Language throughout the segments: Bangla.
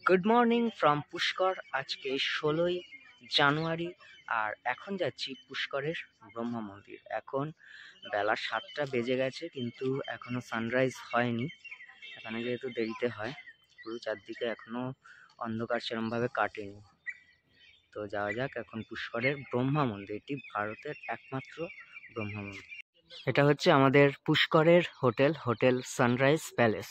Good morning from Pushkar. আজকে 16ই জানুয়ারি আর এখন যাচ্ছি পুষ্করের ব্রহ্মা মন্দির। এখন বেলা 7টা বেজে গেছে, কিন্তু এখনো সানরাইজ হয়নি। এখানে যেহেতু দেরিতে হয়, পুরো চারদিকে এখনো অন্ধকার সেরমভাবে কাটেনি। তো যাওয়া যাক এখন পুষ্করের ব্রহ্মা মন্দির। এটি ভারতের একমাত্র ব্রহ্মা মন্দির। এটা হচ্ছে আমাদের পুষ্করের হোটেল সানরাইজ প্যালেস।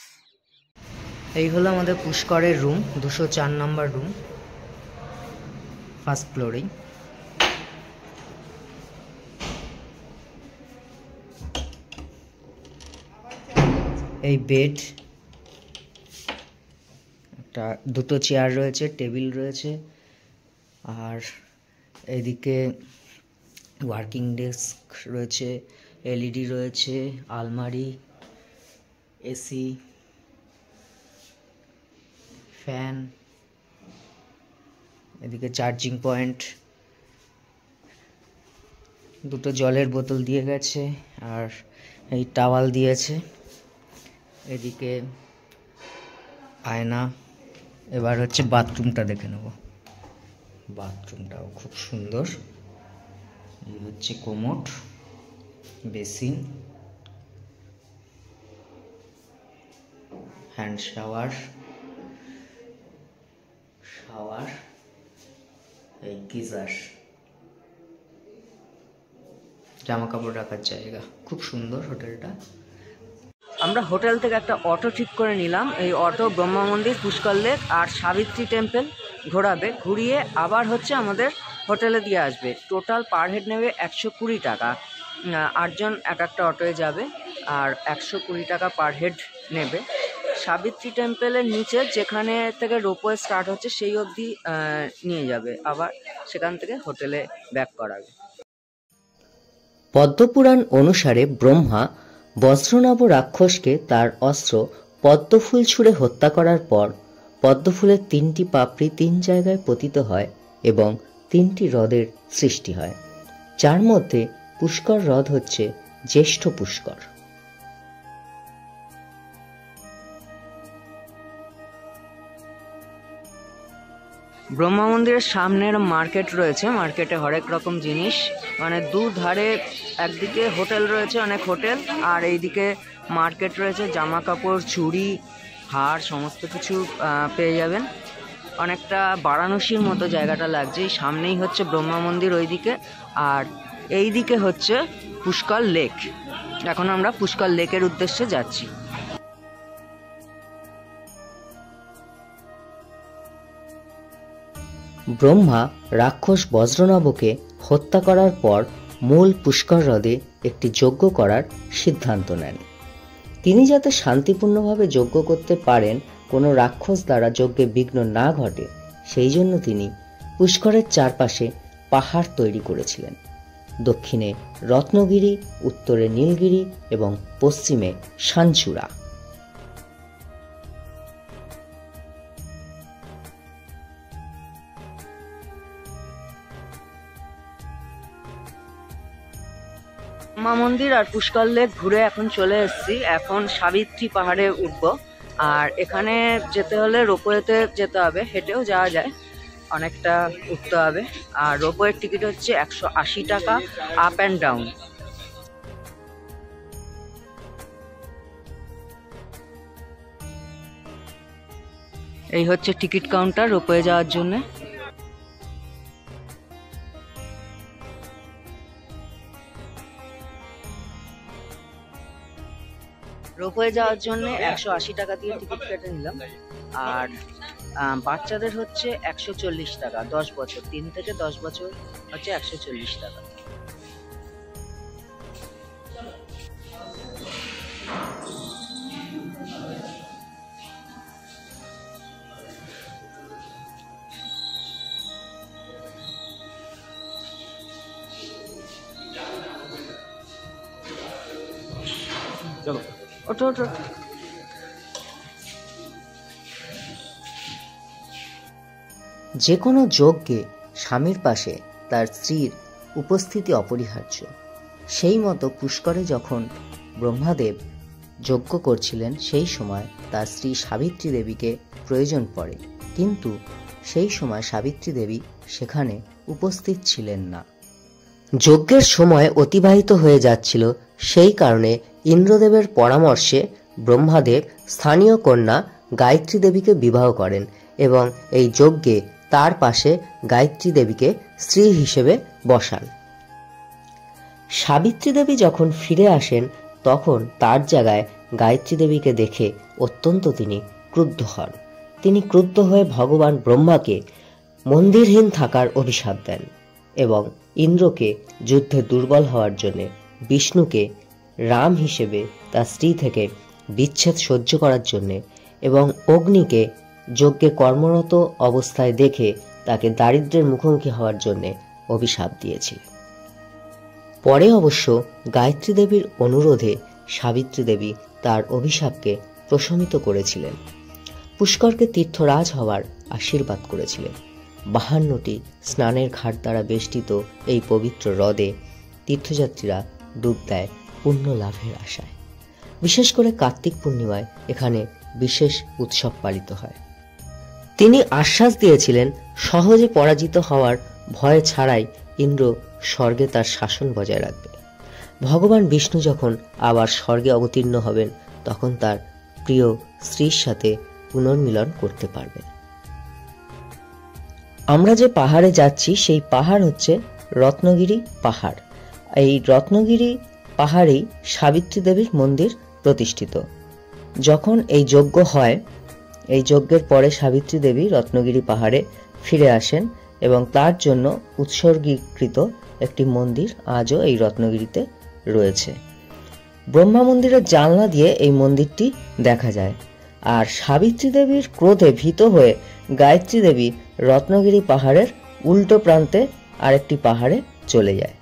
এই হলো আমাদের পুষ্করের রুম, 204 নম্বর রুম, ফার্স্ট ফ্লোরেই। এই বেড, দুটো চেয়ার রয়েছে, টেবিল রয়েছে, আর এদিকে ওয়ার্কিং ডেস্ক রয়েছে, এলইডি রয়েছে, আলমারি, এসি, ফ্যান, এদিকে চার্জিং পয়েন্ট, দুটো জলের বোতল দিয়ে গেছে, আর এই টাওয়াল দিয়েছে। এদিকে আয়না। এবার হচ্ছে বাথরুমটা দেখে নেব। বাথরুমটাও খুব সুন্দর। এই হচ্ছে কোমোড, বেসিন, হ্যান্ড শাওয়ার, এই গিজার, জামা কাপড় রাখার জায়গা। খুব সুন্দর হোটেলটা। আমরা হোটেল থেকে একটা অটো ঠিক করে নিলাম। এই অটো ব্রহ্মা মন্দির, পুষ্কর লেক আর সাবিত্রী টেম্পল ঘোরাবে, ঘুরিয়ে আবার হচ্ছে আমাদের হোটেলে দিয়ে আসবে। টোটাল পার হেড নেবে 120 টাকা। 8 জন এক একটা অটোয় যাবে, আর 120 টাকা পার হেড নেবে। সাবিত্রী টেম্পলের নিচে যেখানে থেকে রোপওয়ে স্টার্ট হচ্ছে সেই অবধি নিয়ে যাবে, আবার সেখান থেকে হোটেলে ব্যাক করাবে। পদ্মপুরাণ অনুসারে ব্রহ্মা বজ্রনাভ রাক্ষসকে তার অস্ত্র পদ্মফুল ছুঁড়ে হত্যা করার পর পদ্মফুলের 3টি পাপড়ি 3 জায়গায় পতিত হয় এবং 3টি হ্রদের সৃষ্টি হয়, যার মধ্যে পুষ্কর হ্রদ হচ্ছে জ্যেষ্ঠ পুষ্কর। ব্রহ্মা মন্দিরের সামনের মার্কেট রয়েছে, মার্কেটে হরেক রকম জিনিস, মানে দুধারে একদিকে হোটেল রয়েছে, অনেক হোটেল, আর এইদিকে মার্কেট রয়েছে, জামা কাপড়, চুড়ি, হার, সমস্ত কিছু পেয়ে যাবেন। অনেকটা বারাণসীর মতো জায়গাটা লাগছে। সামনেই হচ্ছে ব্রহ্মা মন্দির ওইদিকে, আর এইদিকে হচ্ছে পুষ্কর লেক। এখন আমরা পুষ্কর লেকের উদ্দেশ্যে যাচ্ছি। ব্রহ্মা রাক্ষস বজ্রনাভকে হত্যা করার পর মূল পুষ্কর হ্রদে একটি যজ্ঞ করার সিদ্ধান্ত নেন। তিনি যাতে শান্তিপূর্ণভাবে যজ্ঞ করতে পারেন, কোনো রাক্ষস দ্বারা যজ্ঞে বিঘ্ন না ঘটে, সেই জন্য তিনি পুষ্করের চারপাশে পাহাড় তৈরি করেছিলেন। দক্ষিণে রত্নগিরি, উত্তরে নীলগিরি এবং পশ্চিমে সানচূড়া। ব্রহ্মা মন্দির আর পুষ্কর লেক ঘুরে এখন চলে এসেছি। এখন সাবিত্রী পাহাড়ে উঠবো, আর এখানে যেতে হলে রোপওয়েতে যেতে হবে, হেঁটেও যাওয়া যায়, অনেকটা উঠতে হবে। আর রোপওয়ের টিকিট হচ্ছে 180 টাকা আপ অ্যান্ড ডাউন। এই হচ্ছে টিকিট কাউন্টার রোপওয়ে যাওয়ার জন্য। রোপওয়ে যাওয়ার জন্য 180 টাকা দিয়ে টিকিট কেটে নিলাম, আর বাচ্চাদের হচ্ছে 140 টাকা, 10 বছর, 3 থেকে 10 বছর হচ্ছে 140 টাকা। চলো ওঠো ওঠো। যে কোনো যজ্ঞে স্বামীর পাশে তার স্ত্রীর উপস্থিতি অপরিহার্য। সেই মতো পুষ্করে যখন ব্রহ্মাদেব যজ্ঞ করছিলেন, সেই সময় তার স্ত্রী সাবিত্রী দেবীকে প্রয়োজন পড়ে। কিন্তু সেই সময় সাবিত্রী দেবী সেখানে উপস্থিত ছিলেন না। যজ্ঞের সময় অতিবাহিত হয়ে যাচ্ছিল, সেই কারণে ইন্দ্রদেবের পরামর্শে ব্রহ্মাদেব স্থানীয় কন্যা গায়ত্রী দেবীকে বিবাহ করেন এবং এই যজ্ঞে তার পাশে গায়ত্রী দেবীকে স্ত্রী হিসেবে বসান। সাবিত্রী দেবী যখন ফিরে আসেন তখন তার জায়গায় গায়ত্রী দেবীকে দেখে অত্যন্ত তিনি ক্রুদ্ধ হন। তিনি ক্রুদ্ধ হয়ে ভগবান ব্রহ্মাকে মন্দিরহীন থাকার অভিশাপ দেন এবং ইন্দ্রকে যুদ্ধে দুর্বল হওয়ার জন্য, বিষ্ণুকে রাম হিসেবে তার স্ত্রী থেকে বিচ্ছেদ সহ্য করার জন্যে এবং অগ্নিকে যজ্ঞে কর্মরত অবস্থায় দেখে তাকে দারিদ্র্যের মুখোমুখি হওয়ার জন্যে অভিশাপ দিয়েছিল। পরে অবশ্য গায়ত্রী দেবীর অনুরোধে সাবিত্রী দেবী তার অভিশাপকে প্রশমিত করেছিলেন, পুষ্করকে তীর্থরাজ হওয়ার আশীর্বাদ করেছিলেন। 52টি স্নানের ঘাট দ্বারা বেষ্টিত এই পবিত্র হ্রদে তীর্থযাত্রীরা ডুব দেয় পুণ্য লাভের আশায়। বিশেষ করে কার্তিক পূর্ণিমায় এখানে বিশেষ উৎসব পালিত হয়। তিনি আশ্বাস দিয়েছিলেন সহজে পরাজিত হওয়ার ভয় ছাড়াই ইন্দ্র স্বর্গে তার শাসন বজায় রাখবে। ভগবান বিষ্ণু যখন আবার স্বর্গে অবতীর্ণ হবেন তখন তার প্রিয় স্ত্রীর সাথে পুনর্মিলন করতে পারবেন। আমরা যে পাহাড়ে যাচ্ছি সেই পাহাড় হচ্ছে রত্নগিরি পাহাড়। এই রত্নগিরি পাহাড়েই সাবিত্রী দেবীর মন্দির প্রতিষ্ঠিত। যখন এই যজ্ঞ হয়, এই যজ্ঞের পরে সাবিত্রী দেবী রত্নগিরি পাহাড়ে ফিরে আসেন এবং তার জন্য উৎসর্গীকৃত একটি মন্দির আজও এই রত্নগিরিতে রয়েছে। ব্রহ্মা মন্দিরের জানলা দিয়ে এই মন্দিরটি দেখা যায়। আর সাবিত্রী দেবীর ক্রোধে ভীত হয়ে গায়ত্রী দেবী রত্নগিরি পাহাড়ের উল্টো প্রান্তে আরেকটি পাহাড়ে চলে যায়।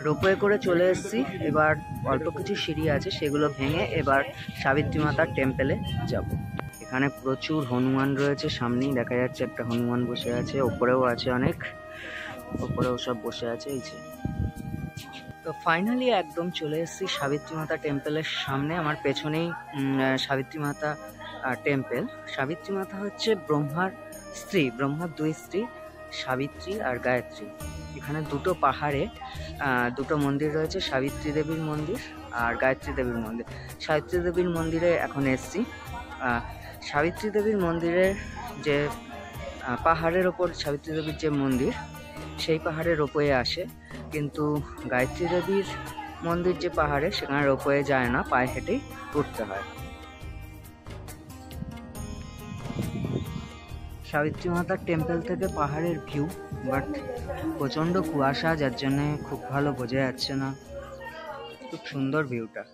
রোপওয়ে করে চলে এসেছি। এবার অল্প কিছু সিঁড়ি আছে, সেগুলো ভেঙে এবার সাবিত্রী মাতার টেম্পেলে যাব। এখানে প্রচুর হনুমান রয়েছে, সামনেই দেখা যাচ্ছে একটা হনুমান বসে আছে, ওপরেও আছে অনেক, ওপরেও সব বসে আছে। এই যে তো ফাইনালি একদম চলে এসেছি সাবিত্রী মাতা টেম্পেলের সামনে। আমার পেছনেই সাবিত্রী মাতা টেম্পেল। সাবিত্রী মাতা হচ্ছে ব্রহ্মার স্ত্রী, ব্রহ্মার দুই স্ত্রী সাবিত্রী আর গায়ত্রী। এখানে দুটো পাহাড়ে দুটো মন্দির রয়েছে, সাবিত্রী দেবীর মন্দির আর গায়ত্রী দেবীর মন্দির। সাবিত্রী দেবীর মন্দিরে এখন এসছি। সাবিত্রী দেবীর মন্দিরের যে পাহাড়ের ওপর সাবিত্রী দেবীর যে মন্দির, সেই পাহাড়ে রোপওয়ে আসে, কিন্তু গায়ত্রী দেবীর মন্দির যে পাহাড়ে, সেখানে রোপওয়ে যায় না, পায়ে হেঁটেই উঠতে হয়। সাবিত্রী মাতার টেম্পল থেকে পাহাড়ের ভিউ, বাট প্রচণ্ড কুয়াশা, যার জন্য খুব ভালো বোঝা যাচ্ছে না। খুব সুন্দর ভিউটা।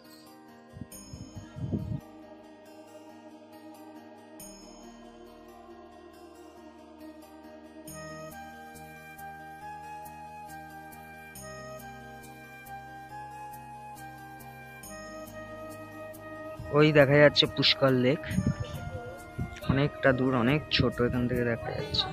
ওই দেখা যাচ্ছে পুষ্কর লেক, অনেকটা দূর, অনেক ছোট, এখান থেকে দেখা যাচ্ছে।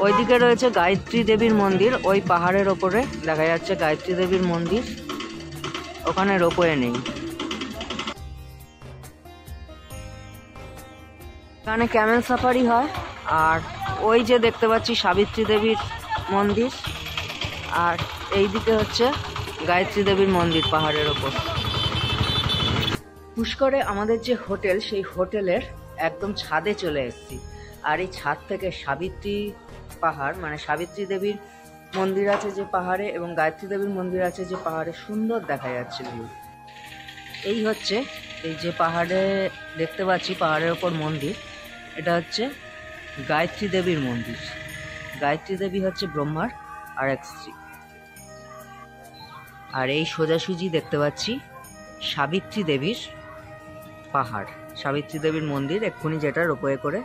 ওইদিকে রয়েছে গায়ত্রী দেবীর মন্দির, ওই পাহাড়ের ওপরে দেখা যাচ্ছে গায়ত্রী দেবীর মন্দির, ওখানে রোপওয়ে নেই। এখানে ক্যামেল সাফারি হয়। আর ওই যে দেখতে পাচ্ছি সাবিত্রী দেবীর মন্দির, আর এইদিকে হচ্ছে গায়ত্রী দেবীর মন্দির পাহাড়ের ওপর। পুষ্করে আমাদের যে হোটেল, সেই হোটেলের একদম ছাদে চলে এসেছি। আর এই ছাদ থেকে সাবিত্রী পাহাড়, মানে সাবিত্রী দেবীর মন্দির আছে যে পাহাড়ে এবং গায়ত্রী দেবীর মন্দির আছে যে পাহাড়ে, সুন্দর দেখা যাচ্ছে ভিউ। এই হচ্ছে এই যে পাহাড়ে দেখতে পাচ্ছি পাহাড়ের ওপর মন্দির, এটা হচ্ছে গায়ত্রী দেবীর মন্দির। গায়ত্রী দেবী হচ্ছে ব্রহ্মার আর এক স্ত্রী। আর এই সোজাসুজি দেখতে পাচ্ছি সাবিত্রী দেবীর পাহাড়, সাবিত্রী দেবীর মন্দির, এক্ষুনি যেটা রোপওয়ে করে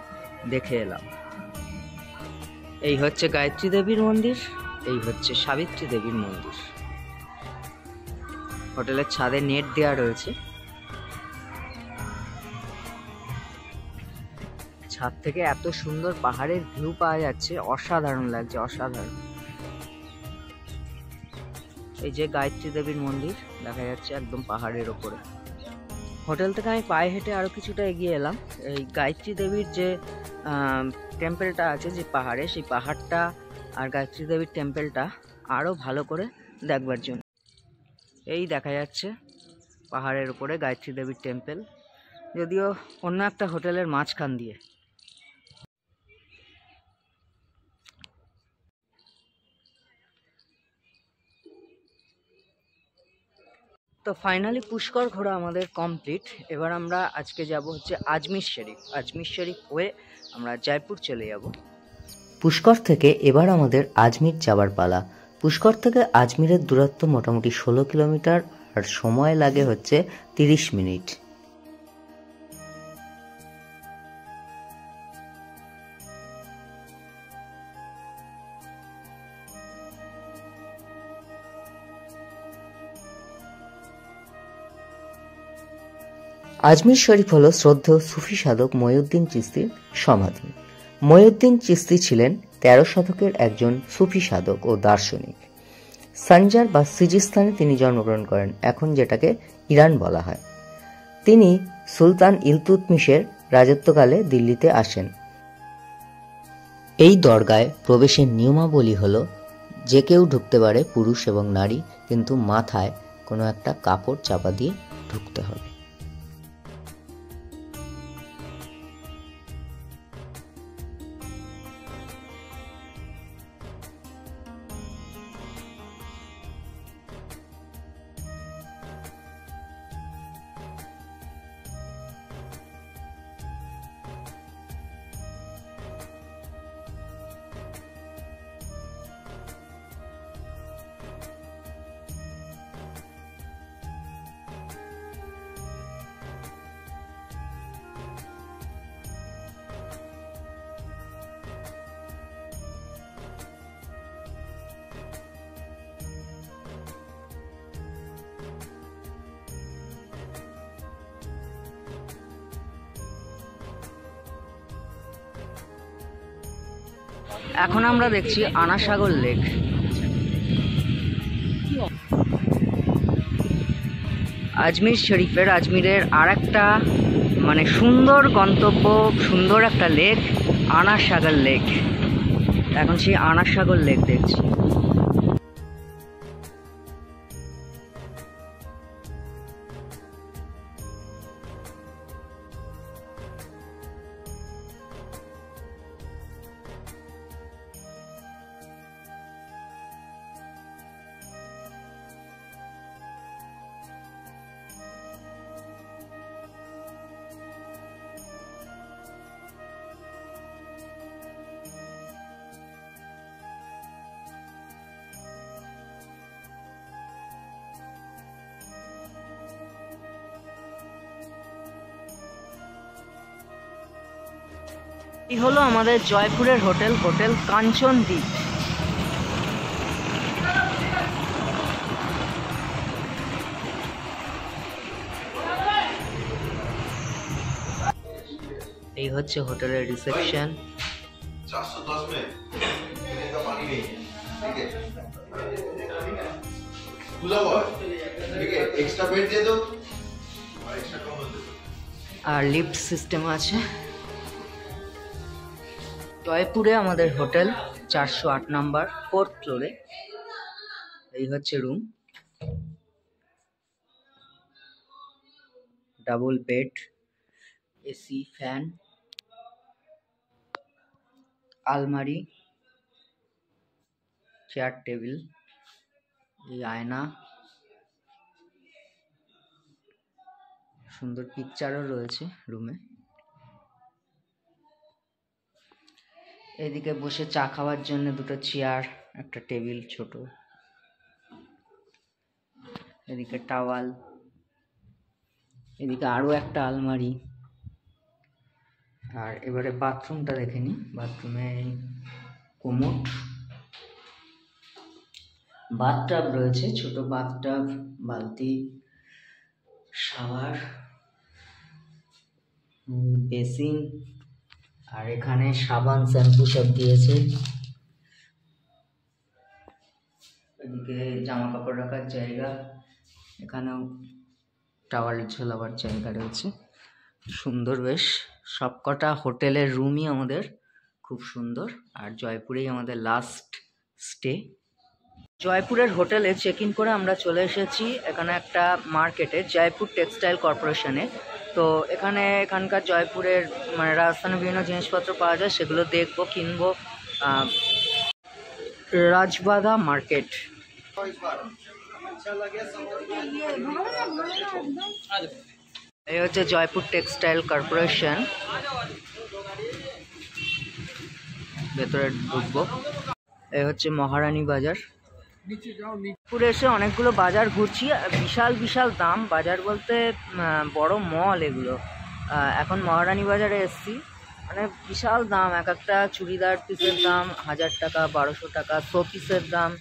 দেখে এলাম। এই হচ্ছে গায়ত্রী দেবীর মন্দির, এই হচ্ছে সাবিত্রী দেবীর মন্দির। হোটেলের ছাদে নেট দেওয়া রয়েছে। ছাদ থেকে এত সুন্দর পাহাড়ের ভিউ পাওয়া যাচ্ছে, অসাধারণ লাগছে, অসাধারণ। এই যে গায়ত্রী দেবীর মন্দির দেখা যাচ্ছে একদম পাহাড়ের ওপরে। হোটেল থেকে আমি পায়ে হেঁটে আরো কিছুটা এগিয়ে এলাম। এই গায়ত্রী দেবীর যে টেম্পলটা আছে যে পাহাড়ে, সেই পাহাড়টা আর গায়ত্রী দেবীর টেম্পলটা আরো ভালো করে দেখবার জন্য। এই দেখা যাচ্ছে পাহাড়ের উপরে গায়ত্রী দেবীর টেম্পল, যদিও অন্য একটা হোটেলের মাঝখান দিয়ে। তো ফাইনালি পুষ্কর ঘোরা আমাদের কমপ্লিট। এবার আমরা আজকে যাব হচ্ছে আজমির শরীফ। আজমির শরীফ হয়ে আমরা জয়পুর চলে যাব। পুষ্কর থেকে এবার আমাদের আজমির যাবার পালা। পুষ্কর থেকে আজমিরের দূরত্ব মোটামুটি 16 কিলোমিটার, আর সময় লাগে হচ্ছে 30 মিনিট। আজমির শরীফ হল শ্রদ্ধেয় সুফি সাধক মঈউদ্দিন চিশতির সমাধি। মঈউদ্দিন চিশতি ছিলেন 13 শতকের একজন সুফি সাধক ও দার্শনিক। সঞ্জার বা সিজিস্তানে তিনি জন্মগ্রহণ করেন, এখন যেটাকে ইরান বলা হয়। তিনি সুলতান ইলতুৎমিশের রাজত্বকালে দিল্লিতে আসেন। এই দরগায় প্রবেশের নিয়মাবলী হল যে কেউ ঢুকতে পারে, পুরুষ এবং নারী, কিন্তু মাথায় কোনো একটা কাপড় চাপা দিয়ে ঢুকতে হবে। এখন আমরা দেখছি আনাসাগর লেক। আজমির শরীফের, আজমিরের আর একটা মানে সুন্দর গন্তব্য, সুন্দর একটা লেক, আনাসাগর লেক। এখন সেই আনাসাগর লেক দেখছি। এই হলো আমাদের জয়পুরের হোটেল, হোটেল কাঞ্চনদ্বীপ। এই হচ্ছে হোটেলের রিসেপশন। ठीक है खुला हुआ है ठीक है एक्स्ट्रा बेड दे दो और एक्स्ट्रा कंबल दे दो আর লিফট সিস্টেম আছে। জয়পুরে আমাদের হোটেল 408 নাম্বার 4th ফ্লোরে। এই হচ্ছে room, double bed, AC, fan, আলমারি, চেয়ার টেবিল, এই আয়না, সুন্দর পিকচারও রয়েছে রুমে। এদিকে বসে চা খাওয়ার জন্য দুটো চেয়ার, একটা টেবিল ছোট, এদিকে টাওয়াল, এদিকে আরো একটা আলমারি। আর এবারে বাথরুমটা দেখে নি। বাথরুমে কোমোড, বাথটাব রয়েছে, ছোট বাথটাব, বালতি, শাওয়ার, বেসিন, আর এখানে সাবান শ্যাম্পু সব দিয়েছে। এদিকে জামা কাপড় রাখার জায়গা, এখানেও টাওয়াল ঝোলাবার জায়গা রয়েছে। সুন্দর বেশ, সবকটা হোটেলের রুমই আমাদের খুব সুন্দর। আর জয়পুরেই আমাদের লাস্ট স্টে। জয়পুরের হোটেলে চেক ইন করে আমরা চলে এসেছি এখানে একটা মার্কেটে, জয়পুর টেক্সটাইল কর্পোরেশনে। তো এখানকার জয়পুরের মানে রাজস্থানের বিভিন্ন জিনিসপত্র পাওয়া যায়, সেগুলো দেখবো, কিনবো। রাজবাধা মার্কেট। এই হচ্ছে জয়পুর টেক্সটাইল কর্পোরেশন। ভেতরে ঢুকবো। এই হচ্ছে মহারানী বাজার। পুরে এসে অনেকগুলো বাজার ঘুরছি, বিশাল বিশাল দাম। বাজার বলতে বড় মল এগুলো। এখন মহারানী বাজারে এসছি, মানে বিশাল দাম। এক একটা চুড়িদার পিসের দাম 1000 টাকা, 1200 টাকা। শো পিসের দাম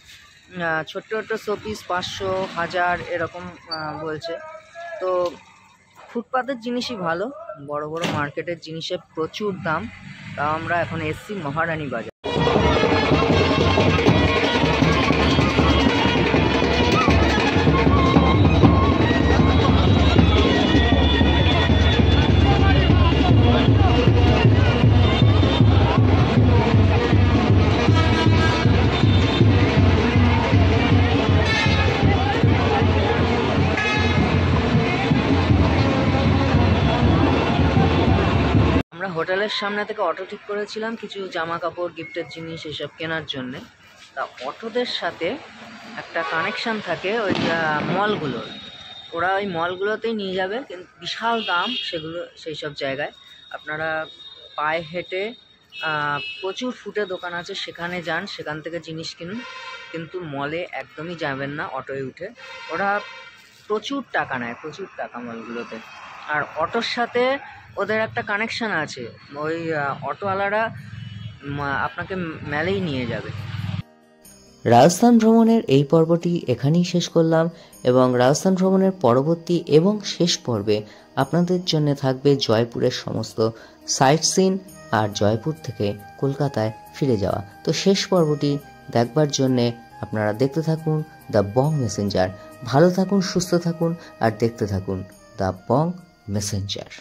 ছোট্ট ছোট্ট শো পিস 500, 1000 এরকম বলছে। তো ফুটপাতের জিনিসই ভালো, বড় বড় মার্কেটের জিনিসের প্রচুর দাম। তাও আমরা এখন এসছি মহারানী বাজার। হোটেলের সামনে থেকে অটো ঠিক করেছিলাম কিছু জামা কাপড়, গিফটের জিনিস এসব কেনার জন্যে। তা অটোদের সাথে একটা কানেকশান থাকে ওই মলগুলোর, ওরা ওই মলগুলোতেই নিয়ে যাবে, কিন্তু বিশাল দাম সেগুলো। সেই সব জায়গায় আপনারা পায়ে হেঁটে, প্রচুর ফুটে দোকান আছে, সেখানে যান, সেখান থেকে জিনিস কিনুন। কিন্তু মলে একদমই যাবেন না অটোয় উঠে, ওরা প্রচুর টাকা নেয়, প্রচুর টাকা মলগুলোতে। আর অটোর সাথে ওদের একটা কানেকশান আছে, ওই অটোওয়ালারা আপনাকে মেলেই নিয়ে যাবে। রাজস্থান ভ্রমণের এই পর্বটি এখানেই শেষ করলাম, এবং রাজস্থান ভ্রমণের পরবর্তী এবং শেষ পর্বে আপনাদের জন্য থাকবে জয়পুরের সমস্ত সাইট সিন আর জয়পুর থেকে কলকাতায় ফিরে যাওয়া। তো শেষ পর্বটি দেখবার জন্যে আপনারা দেখতে থাকুন দ্য বং মেসেঞ্জার। ভালো থাকুন, সুস্থ থাকুন, আর দেখতে থাকুন দ্য বং মেসেঞ্জার।